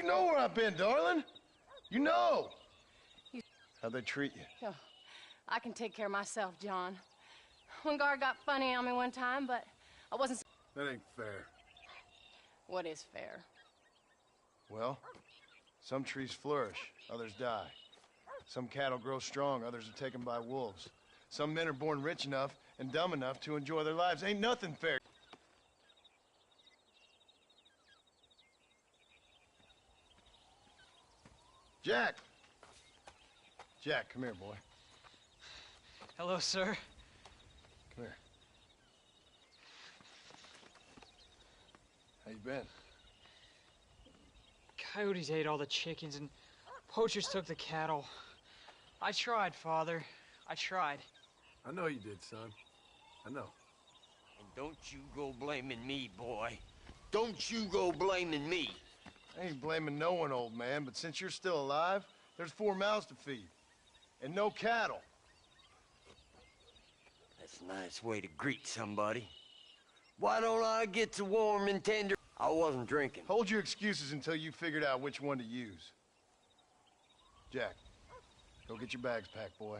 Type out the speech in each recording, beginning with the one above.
know where I've been, darling. You know. How'd they treat you? Oh, I can take care of myself, John. One guard got funny on me one time, but I wasn't... That ain't fair. What is fair? Well, some trees flourish, others die. Some cattle grow strong, others are taken by wolves. Some men are born rich enough and dumb enough to enjoy their lives. Ain't nothing fair. Jack! Jack, come here, boy. Hello, sir. Come here. How you been? Coyotes ate all the chickens and poachers took the cattle. I tried, Father. I tried. I know you did, son. I know. And don't you go blaming me, boy. Don't you go blaming me. I ain't blaming no one, old man, but since you're still alive, there's 4 mouths to feed. And no cattle. That's a nice way to greet somebody. Why don't I get to warm and tender? I wasn't drinking. Hold your excuses until you figured out which one to use. Jack, go get your bags packed, boy.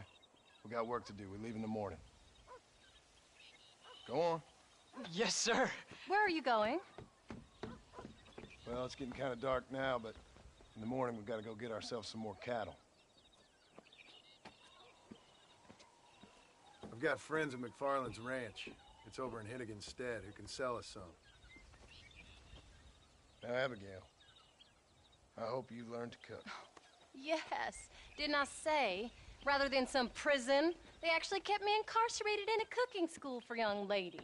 We got work to do. We leave in the morning. Go on. Yes, sir. Where are you going? Well, it's getting kind of dark now, but in the morning we've got to go get ourselves some more cattle. I've got friends at McFarland's ranch. It's over in Hennigan's stead who can sell us some. Now, Abigail, I hope you learned to cook. Yes. Didn't I say, rather than some prison, they actually kept me incarcerated in a cooking school for young ladies.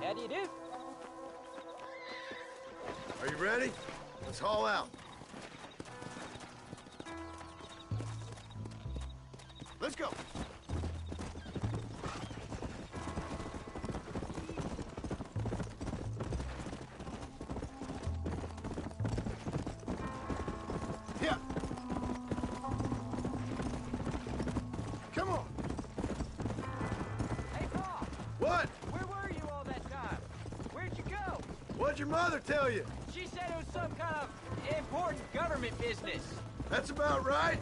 How do you do? Are you ready? Let's haul out. Let's go. Yeah. Come on. Hey, Paul. What? Where were you all that time? Where'd you go? What'd your mother tell you? She said it was some kind of important government business. That's about right.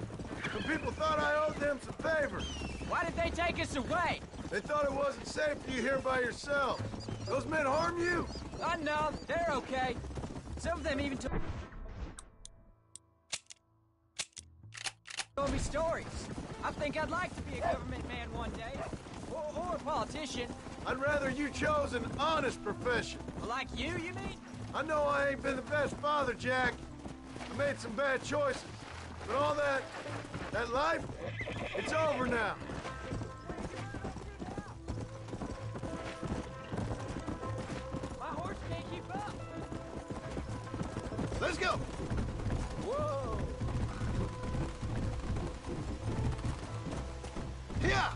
Some people thought I owed them some favors. Why did they take us away? They thought it wasn't safe for you here by yourself. Those men harm you? No, they're okay. Some of them even told me stories. I think I'd like to be a government man one day. Or a politician. I'd rather you chose an honest profession. Like you mean? I know I ain't been the best father, Jack. I made some bad choices. But all that life, it's over now. My horse can't keep up. Let's go. Whoa! Yeah.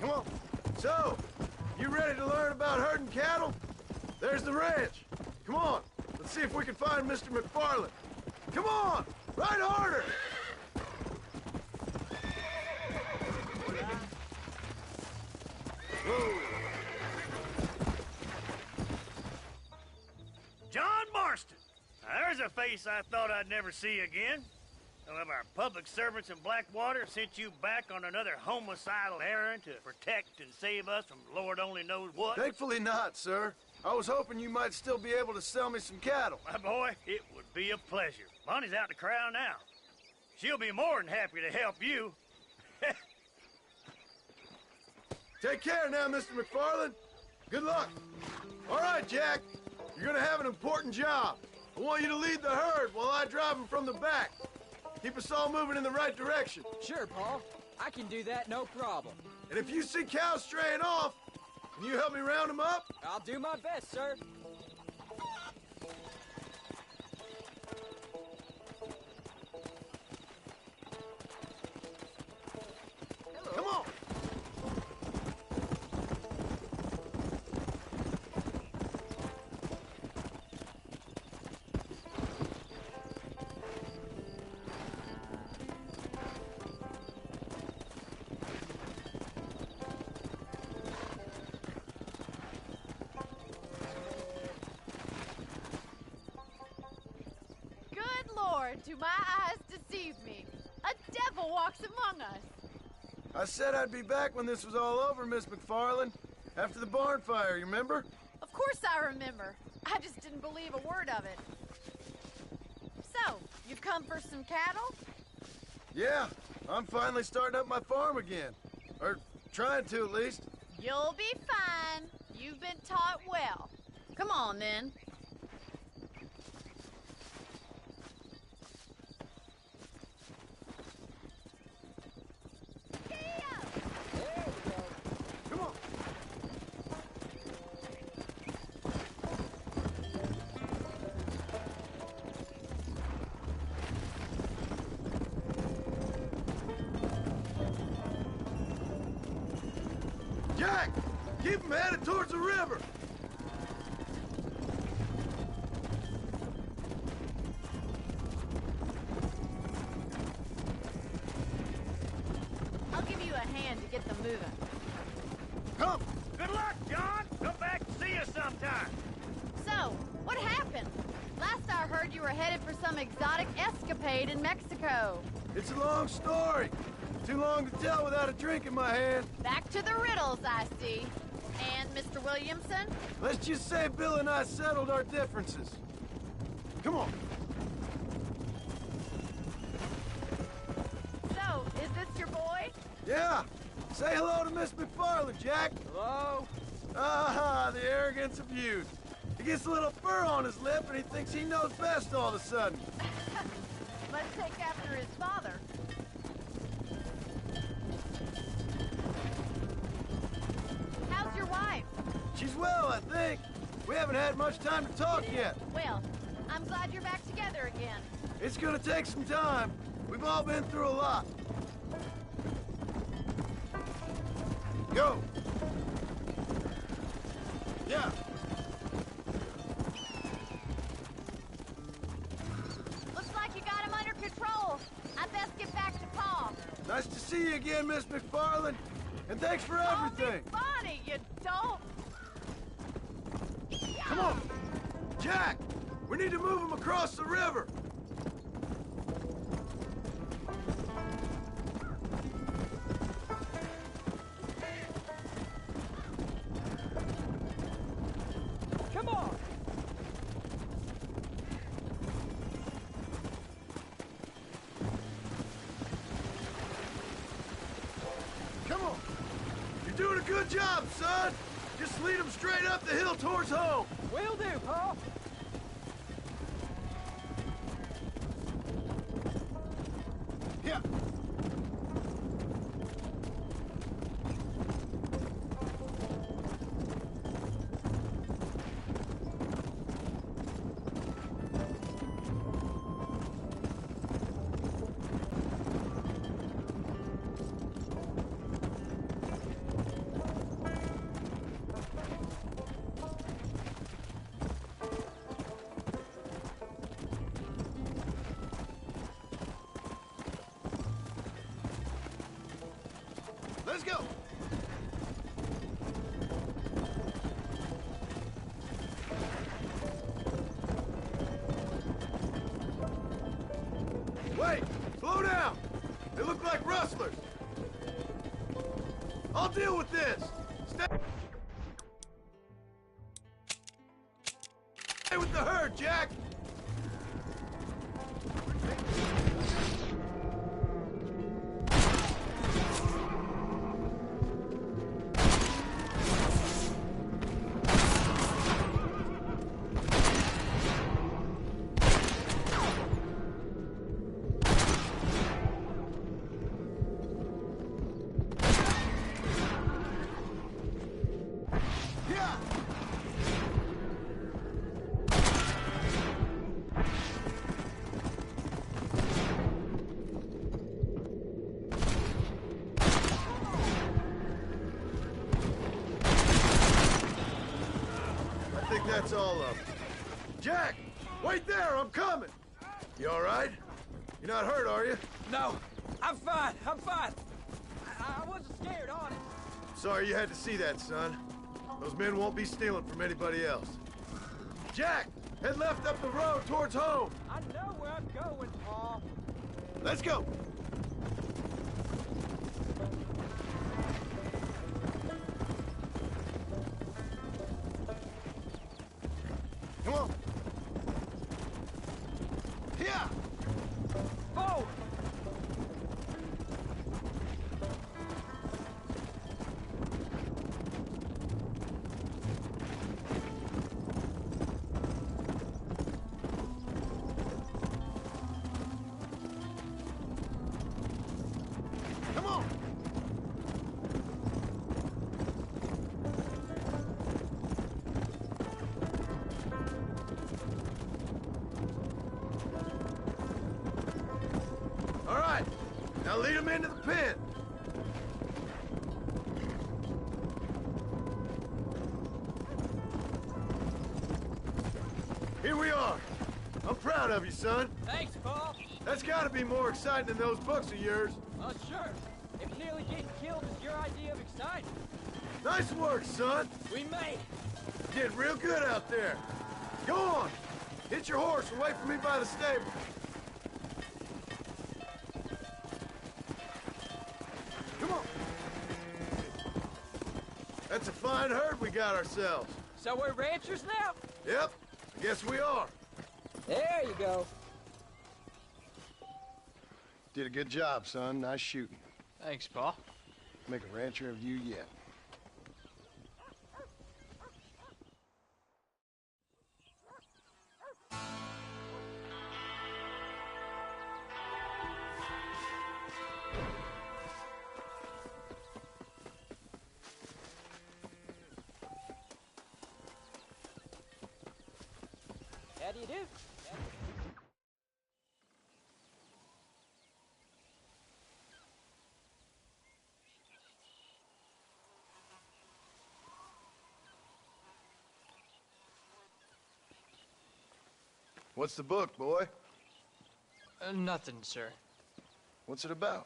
Come on. So, you ready to learn about herding cattle? There's the ranch. Come on. Let's see if we can find Mr. McFarland. Come on. Ride harder. Whoa. John Marston. Now, there's a face I thought I'd never see again. Some of our public servants in Blackwater sent you back on another homicidal errand to protect and save us from Lord only knows what. Thankfully not, sir. I was hoping you might still be able to sell me some cattle. My boy, it would be a pleasure. Bonnie's out in the corral now. She'll be more than happy to help you. Take care now, Mr. McFarland. Good luck. All right, Jack. You're gonna have an important job. I want you to lead the herd while I drive them from the back. Keep us all moving in the right direction. Sure, Paul. I can do that, no problem. And if you see cows straying off, can you help me round them up? I'll do my best, sir. Come on. Good Lord, do my eyes deceive me? A devil walks among us. I said I'd be back when this was all over, Miss McFarland. After the barn fire, you remember? Of course I remember. I just didn't believe a word of it. So, you've come for some cattle? Yeah, I'm finally starting up my farm again. Or trying to, at least. You'll be fine. You've been taught well. Come on, then. Come on. Jack, keep them headed towards the river. I'll give you a hand to get them moving. Come. Good luck, John. Come back and see us sometime. So, what happened? Last I heard you were headed for some exotic escapade in Mexico. It's a long story. Too long to tell without a drink in my hand. Back to the riddles, I see. And Mr. Williamson? Let's just say Bill and I settled our differences. Come on. So, is this your boy? Yeah. Say hello to Miss McFarland, Jack. Hello? Ah, the arrogance of youth. He gets a little fur on his lip and he thinks he knows best all of a sudden. Must take after his father. How's your wife? She's well, I think. We haven't had much time to talk yet. Well, I'm glad you're back together again. It's gonna take some time. We've all been through a lot. Go. Yeah. Looks like you got him under control. I best get back to Pa. Nice to see you again, Miss McFarland. And thanks for Call me everything. Bonnie, you don't. Come on. Jack, we need to move him across the river. Come on! Come on. You're doing a good job, son. Just lead him straight up the hill towards home. Will do, Paul. Yeah. Let's go. Wait! Slow down! They look like rustlers. I'll deal with this. Stay. Stay with the herd, Jack! That's all of them. Jack! Wait there, I'm coming! You all right? You're not hurt, are you? No, I'm fine. I'm fine. I wasn't scared, honest. Sorry you had to see that, son. Those men won't be stealing from anybody else. Jack! Head left up the road towards home! I know where I'm going, Paul. Let's go! Come on! Here! Forward! Come on! All right, now lead them into the pen. Here we are. I'm proud of you, son. Thanks, Paul. That's got to be more exciting than those books of yours. Sure. If nearly getting killed is your idea of excitement, Nice work, son. we made it. Getting real good out there. Go on. Hit your horse and wait for me by the stable. Come on. That's a fine herd we got ourselves. So we're ranchers now? Yep, I guess we are. There you go. Did a good job, son. Nice shooting. Thanks, Paul. Make a rancher of you yet. How do you do? What's the book, boy? Nothing, sir. What's it about?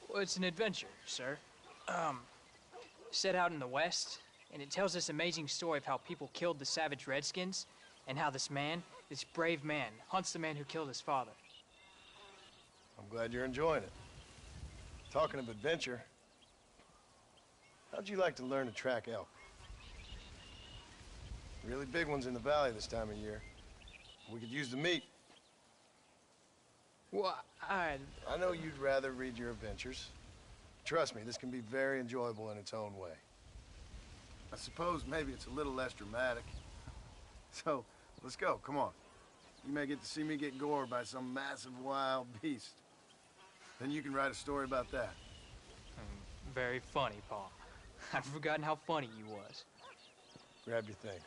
Well, it's an adventure, sir. Set out in the West, and it tells this amazing story of how people killed the savage Redskins, and how this man, this brave man, hunts the man who killed his father. I'm glad you're enjoying it. Talking of adventure, how'd you like to learn to track elk? Really big ones in the valley this time of year. We could use the meat. Well, I know you'd rather read your adventures. Trust me, this can be very enjoyable in its own way. I suppose maybe it's a little less dramatic. So, let's go, come on. You may get to see me get gored by some massive wild beast. Then you can write a story about that. Very funny, Paul. I've forgotten how funny you was. Grab your things.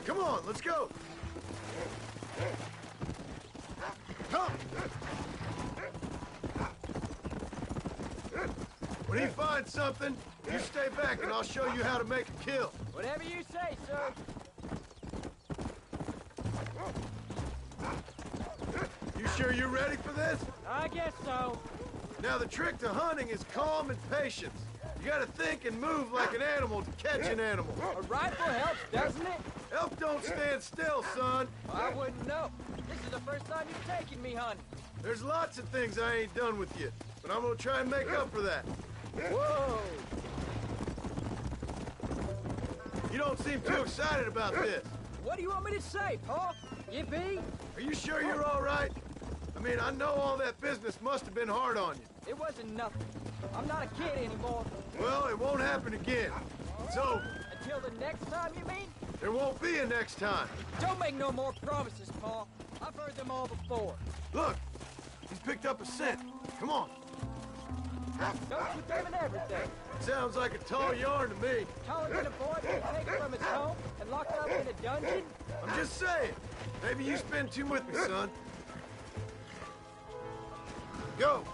Come on, let's go! Come! When he finds something, you stay back and I'll show you how to make a kill. Whatever you say, sir. sure you're ready for this? I guess so. Now, the trick to hunting is calm and patience. You gotta think and move like an animal to catch an animal. A rifle helps, doesn't it? Elk don't stand still, son. I wouldn't know. This is the first time you've taken me hunting. There's lots of things I ain't done with you, but I'm gonna try and make up for that. Whoa! You don't seem too excited about this. What do you want me to say, Paul? Yippee? Are you sure you're all right? I mean, I know all that business must have been hard on you. It wasn't nothing. I'm not a kid anymore. Well, it won't happen again. It's over. Until the next time, you mean? There won't be a next time. Don't make no more promises, Paul. I've heard them all before. Look, he's picked up a scent. Come on. Don't you them and everything. Sounds like a tall yarn to me. Taller than a boy being taken from his home and locked up in a dungeon? I'm just saying. Maybe you spend too with me, son. Go.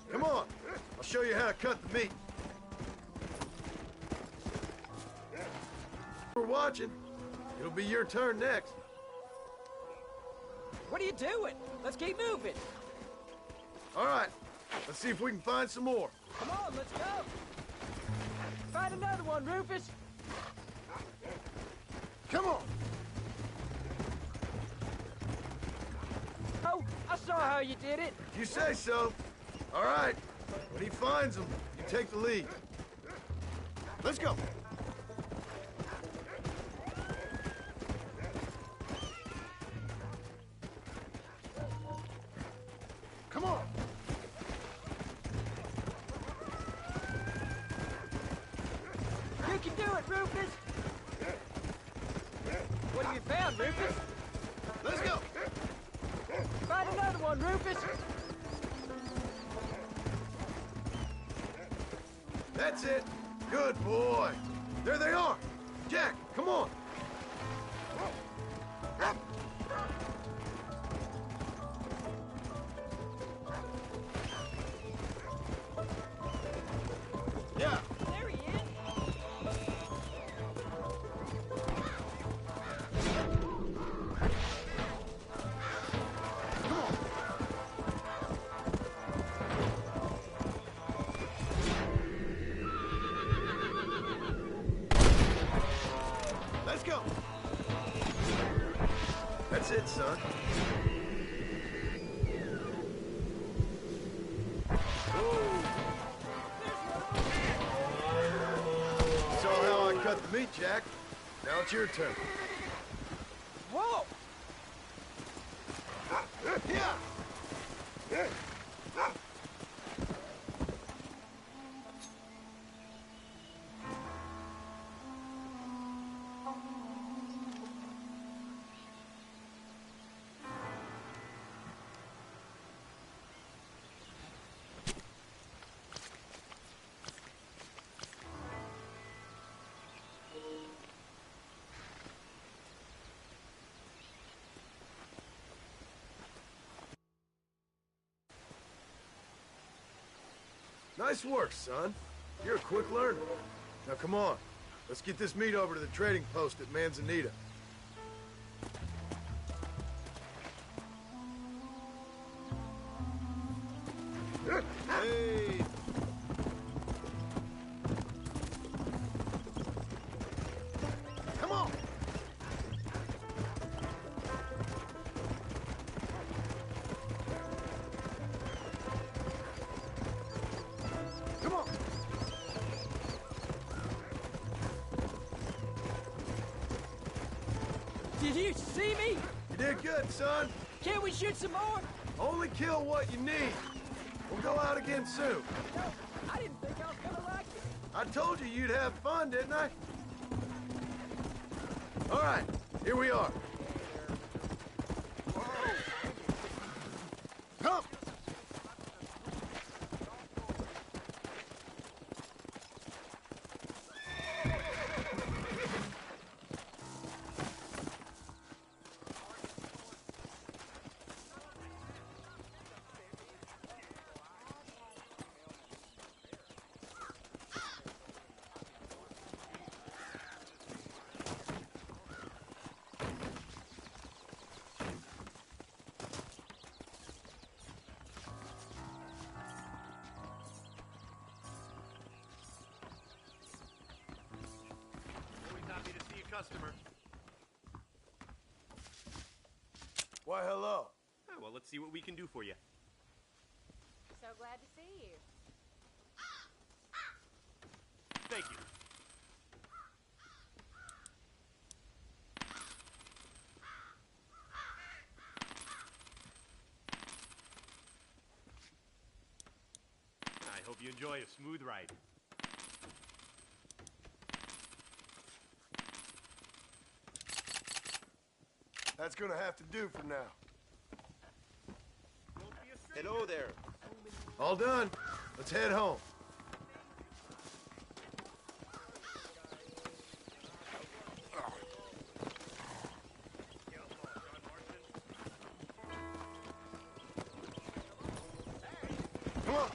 Come on. I'll show you how to cut the meat. We're watching. It'll be your turn next. What are you doing? Let's keep moving. All right. Let's see if we can find some more. Come on, let's go. Find another one, Rufus. Come on. Oh, I saw how you did it. If you say so. All right. When he finds them, you take the lead. Let's go. Come on. You can do it, Rufus. What have you found, Rufus? Let's go. Find another one, Rufus. That's it. Good boy. There they are. Jack, come on. Yeah. There he is. Let's go. That's it, son. Saw how I cut the meat, Jack. Now it's your turn. Whoa! Yeah. Nice work, son. You're a quick learner. Now come on. Let's get this meat over to the trading post at Manzanita. Hey! Come on! Come on! Did you see me? You did good, son. Can't we shoot some more? Only kill what you need. We'll go out again soon. No, I didn't think I was gonna like it. I told you you'd have fun, didn't I? All right, here we are. Come! customer. Why, hello. Oh, well, let's see what we can do for you. So glad to see you. Thank you. I hope you enjoy a smooth ride. That's gonna have to do for now. Hello there. All done. Let's head home. Come on.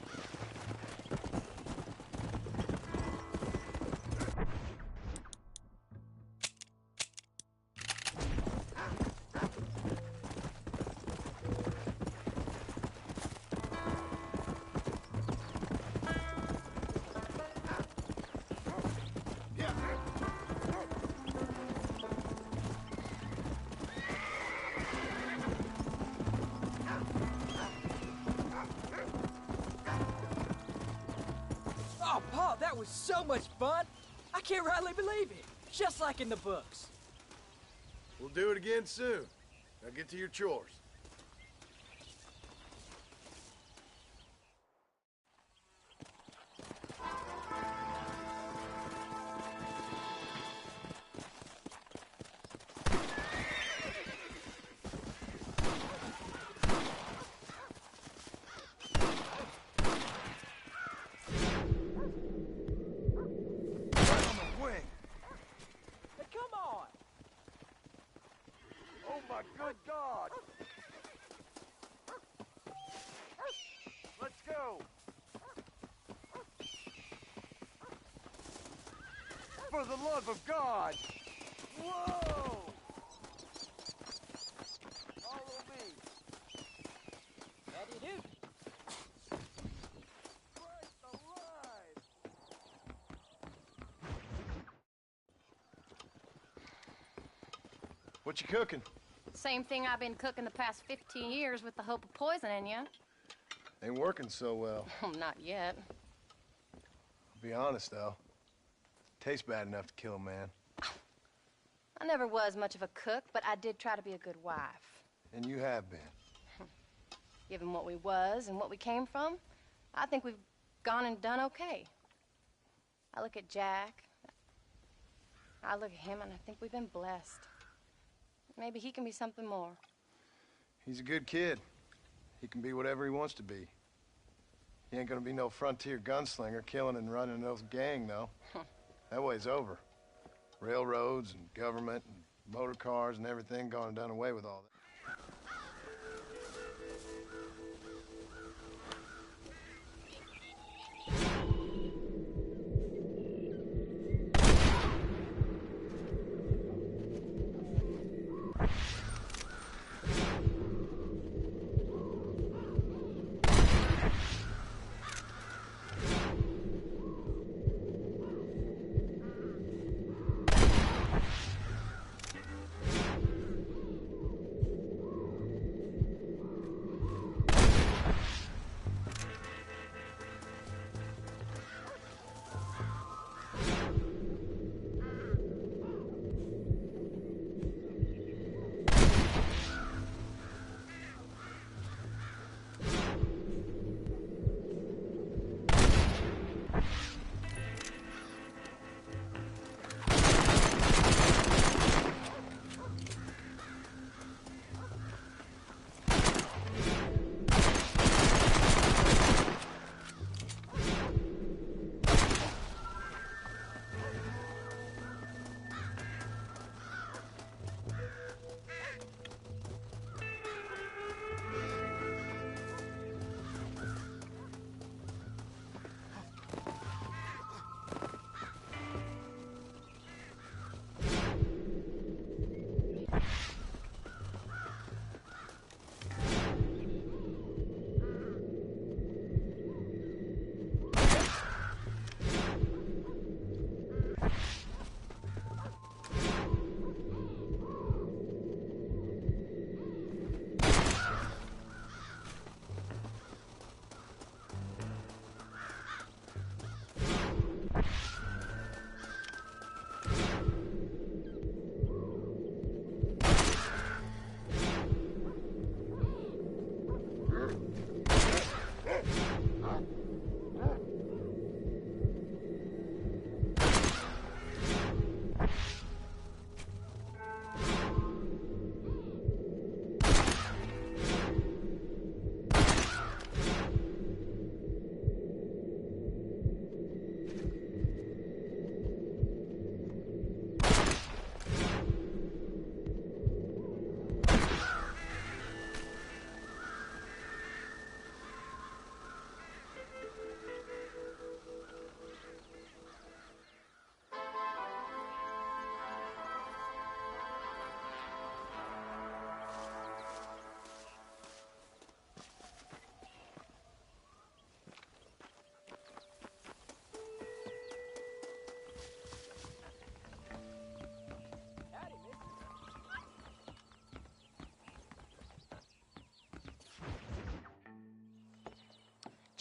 Oh, Paul, that was so much fun. I can't rightly believe it. Just like in the books. We'll do it again soon. Now get to your chores. Hey, come on. Oh my good God! Let's go! For the love of God! Whoa! Follow me! Howdy do. Christ alive! What you cooking? Same thing I've been cooking the past 15 years with the hope of poisoning you. Ain't working so well. Not yet. I'll be honest, though. Tastes bad enough to kill a man. I never was much of a cook, but I did try to be a good wife. And you have been. Given what we was and what we came from, I think we've gone and done okay. I look at Jack. I look at him, and I think we've been blessed. Maybe he can be something more. He's a good kid. He can be whatever he wants to be. He ain't gonna be no frontier gunslinger killing and running no gang, though. That way's over. Railroads and government and motor cars and everything gone and done away with all that.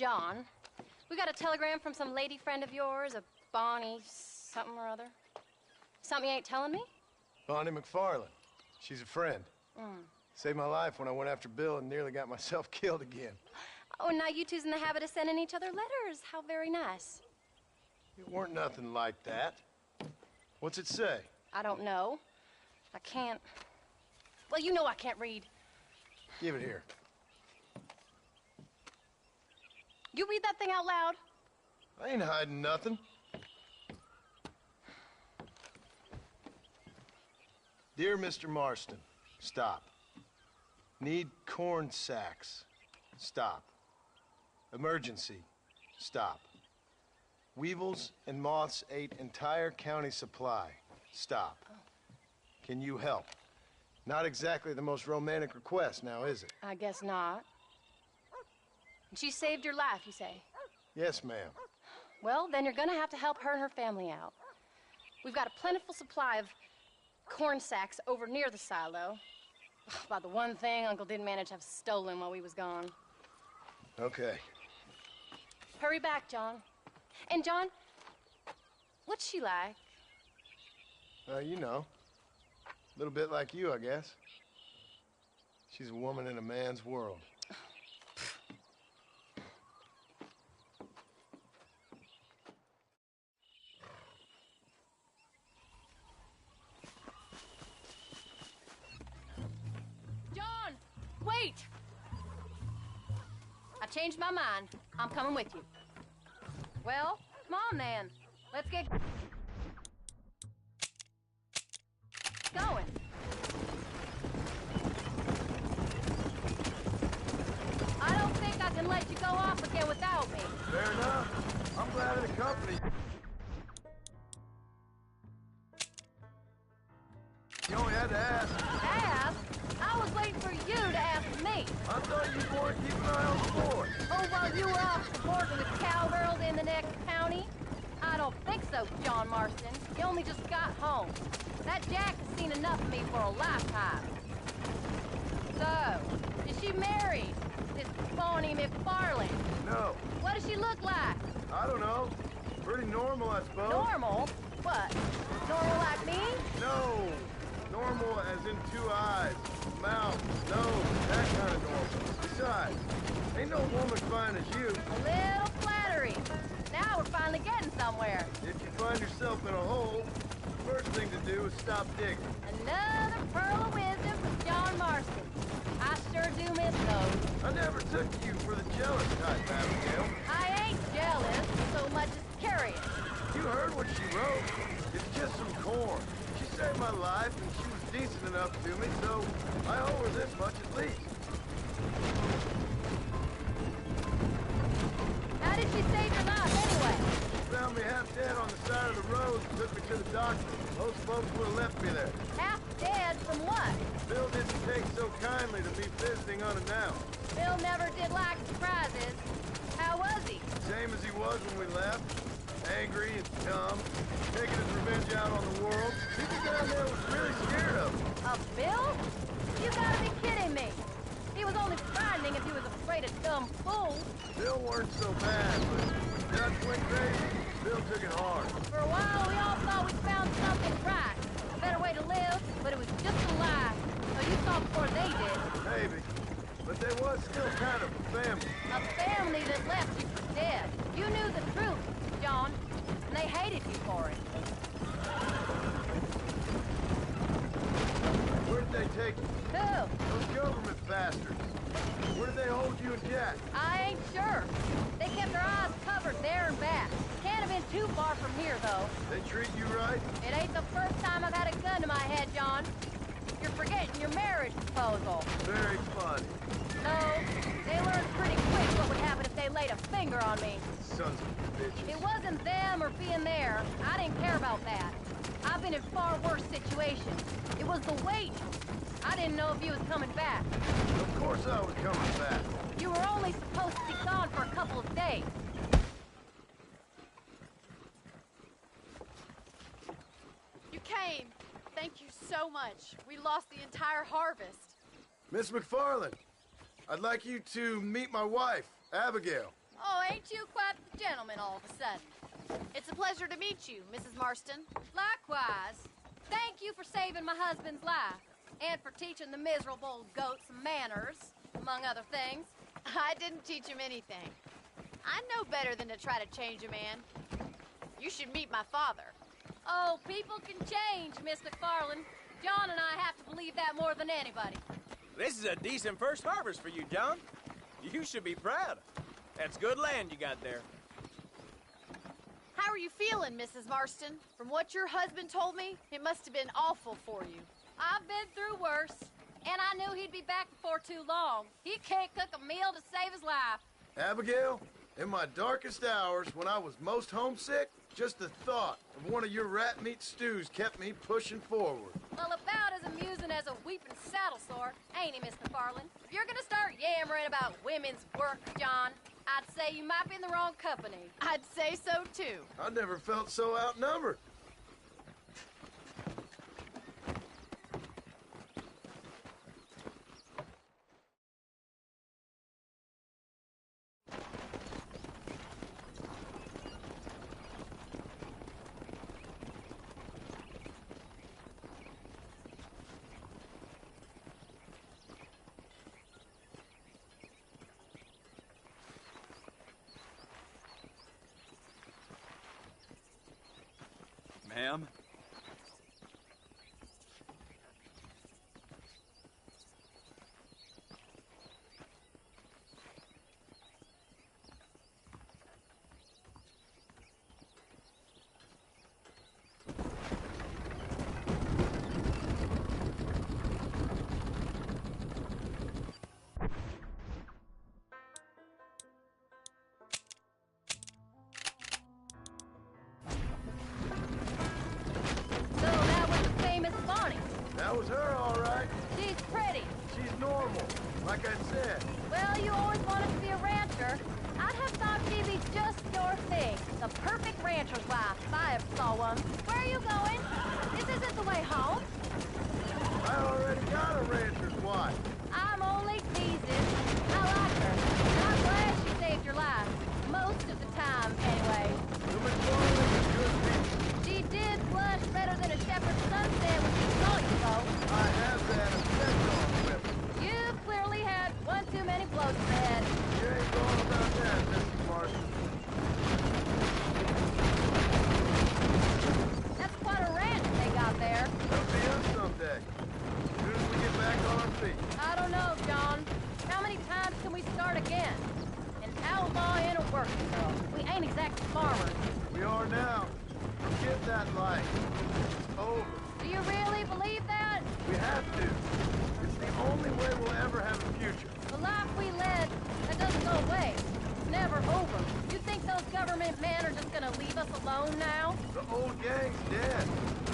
John. We got a telegram from some lady friend of yours, a Bonnie something or other. Something you ain't telling me? Bonnie McFarland. She's a friend. Saved my life when I went after Bill and nearly got myself killed again. Oh, now you two's in the habit of sending each other letters. How very nice. It weren't nothing like that. What's it say? I don't know. I can't... Well, you know I can't read. Give it here. You read that thing out loud? I ain't hiding nothing. Dear Mr. Marston, stop. Need corn sacks. Stop. Emergency. Stop. Weevils and moths ate entire county supply. Stop. Can you help? Not exactly the most romantic request now, is it? I guess not. She saved your life, you say? Yes, ma'am. Well, then you're gonna have to help her and her family out. We've got a plentiful supply of corn sacks over near the silo. About the one thing Uncle didn't manage to have stolen while we was gone. Okay. Hurry back, John. And John, what's she like? You know. A little bit like you, I guess. She's a woman in a man's world. John, wait! I changed my mind. I'm coming with you. Well, come on then. Let's get going. I don't think I can let you go off again without me. Fair enough. I'm glad of the company. You only had to ask. Ask? I was waiting for you to ask me. I thought you wanted to keep an eye on the board. Oh, while you were off supporting with cowgirls in the next county? I don't think so, John Marston. You only just got home. That Jack has seen enough of me for a lifetime. So, is she married? This Bonnie McFarland? No. What does she look like? I don't know. Pretty normal, I suppose. Normal? What? Normal like me? No. Normal as in 2 eyes, mouth, nose, that kind of normal. Besides, ain't no woman fine as you. A little flattery. Now we're finally getting somewhere. If you find yourself in a hole, the first thing to do is stop digging. Another pearl of wisdom from John Marston. I sure do miss those. I never took you for the jealous type, Abigail. I ain't jealous so much as curious. You heard what she wrote. It's just some corn. She saved my life, and she was decent enough to me, so I owe her this much at least. How did she save your life anyway? She found me half dead on the side of the road and took me to the doctor. Most folks would have left me there. Half dead from what? Bill didn't take so kindly to me visiting unannounced. Bill never did like surprises. How was he? Same as he was when we left. Angry and dumb, taking his revenge out on the world. People down there was really scared of him. Of Bill? You gotta be kidding me. He was only frightening if he was afraid of dumb fools. Bill weren't so bad, but when Dutch went crazy, Bill took it hard. For a while, we all thought we'd found something right. A better way to live, but it was just a lie. So you saw before they did. Maybe. But they was still kind of a family. A family that left you for dead. You knew the truth, John, and they hated you for it. Where did they take you? Who? Those government bastards. Where did they hold you and Jack? I ain't sure. They kept their eyes covered there and back. Can't have been too far from here, though. They treat you right? It ain't the first time I've had a gun to my head, John. You're forgetting your marriage proposal. Very funny. No, they learned pretty quick what would happen if they laid a finger on me. Sons of bitches. It wasn't them or being there. I didn't care about that. I've been in far worse situations. It was the wait. I didn't know if you was coming back. Of course I was coming back. You were only supposed to be gone for a couple of days. You came. Thank you so much. We lost the entire harvest. Miss McFarland, I'd like you to meet my wife, Abigail. Oh, ain't you quite the gentleman all of a sudden? It's a pleasure to meet you, Mrs. Marston. Likewise. Thank you for saving my husband's life. And for teaching the miserable goat some manners, among other things. I didn't teach him anything. I know better than to try to change a man. You should meet my father. Oh, people can change, Miss McFarland. John and I have to believe that more than anybody. This is a decent first harvest for you, John. You should be proud. That's good land you got there. How are you feeling, Mrs. Marston? From what your husband told me, it must have been awful for you. I've been through worse, and I knew he'd be back before too long. He can't cook a meal to save his life. Abigail, in my darkest hours, when I was most homesick, just the thought of one of your rat meat stews kept me pushing forward. Well, about as amusing as a weeping saddle sore, ain't he, Miss McFarland? If you're gonna start yammering about women's work, John, I'd say you might be in the wrong company. I'd say so, too. I never felt so outnumbered. Ma'am? So that was the famous Bonnie. That was her, all right. She's pretty. She's normal, like I said. Well, you always wanted to be a rancher. I'd have thought she'd be just your thing. The perfect rancher's wife, if I ever saw one. Where are you going? This isn't the way home. I already got a rancher's wife. I'm only teasing. I like her. And I'm glad she saved your life. Most of the time, anyway. The McFarland is good people. She did blush better than a shepherd's sunset when she saw you, though. I have that effect on women. You clearly had one too many blows to the head. You ain't wrong about that, Mrs. Marston. That's quite a ranch they got there. That'll be us someday. As soon as we get back on our feet. I don't know, John. How many times can we start again? An outlaw and a working girl. We ain't exactly farmers. We are now. Forget that life. It's over. Do you really believe that? We have to. It's the only way we'll ever have a future. The life we led, that doesn't go away. It's never over. You think those government men are just gonna leave us alone now? The old gang's dead.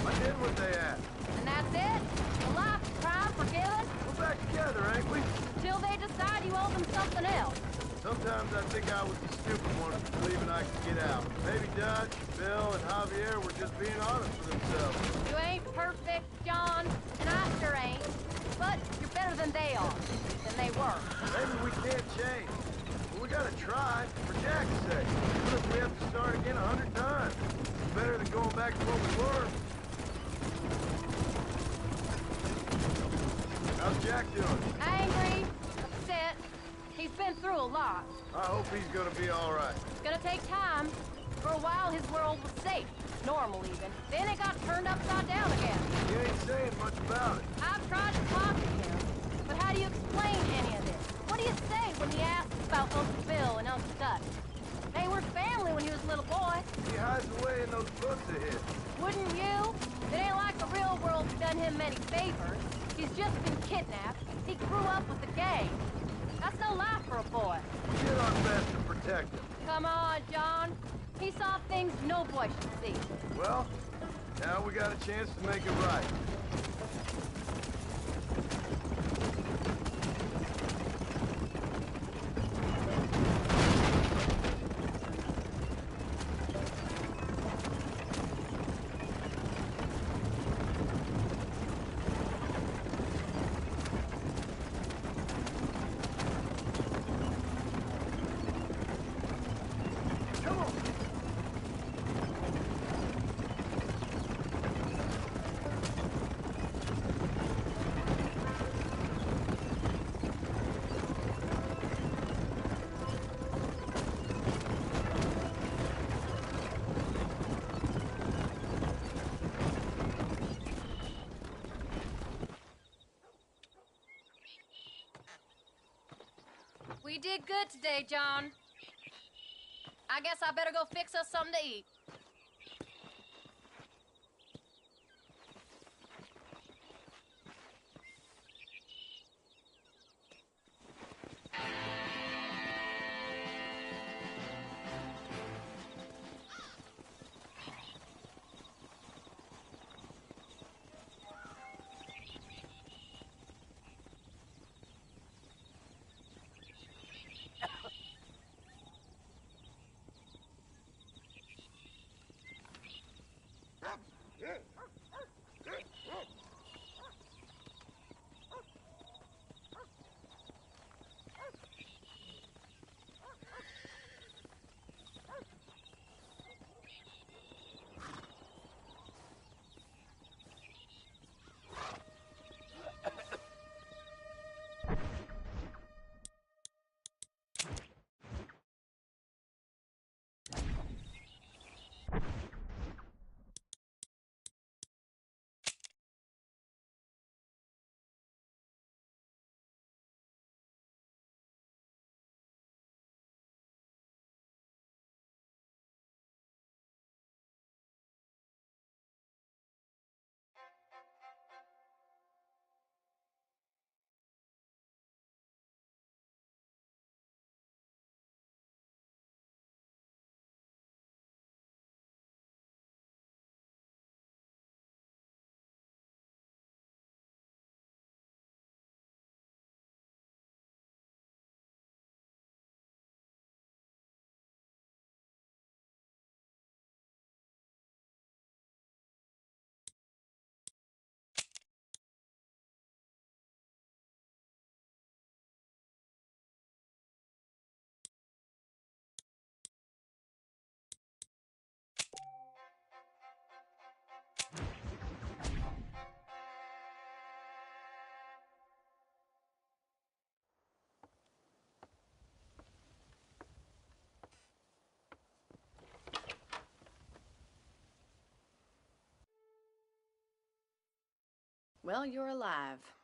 I did what they asked. And that's it? A life of crime forgiven? We're back together, ain't we? Till they decide you owe them something else. Sometimes I think I was the stupid one for believing I could get out. Maybe Dutch, Bill, and Javier were just being honest with themselves. You ain't perfect, John, and I sure ain't. But you're better than they are. Than they were. Maybe we can't change. But we gotta try, for Jack's sake. Even if we have to start again 100 times. It's better than going back to what we were. How's Jack doing? Angry, upset. He's been through a lot. I hope he's gonna be all right. It's gonna take time. For a while, his world was safe. Normal, even. Then it got turned upside down again. He ain't saying much about it. I've tried to talk to him. But how do you explain any of this? What do you say when he asks about Uncle Bill and Uncle Dutch? They were family when he was a little boy. He hides away in those books of his. Wouldn't you? It ain't like the real world's done him many favors. He's just been kidnapped. He grew up with the gang. That's no life for a boy. We did our best to protect him. Come on, John. He saw things no boy should see. Well, now we got a chance to make it right. Come on. We did good today, John. I guess I better go fix us something to eat. Well, you're alive.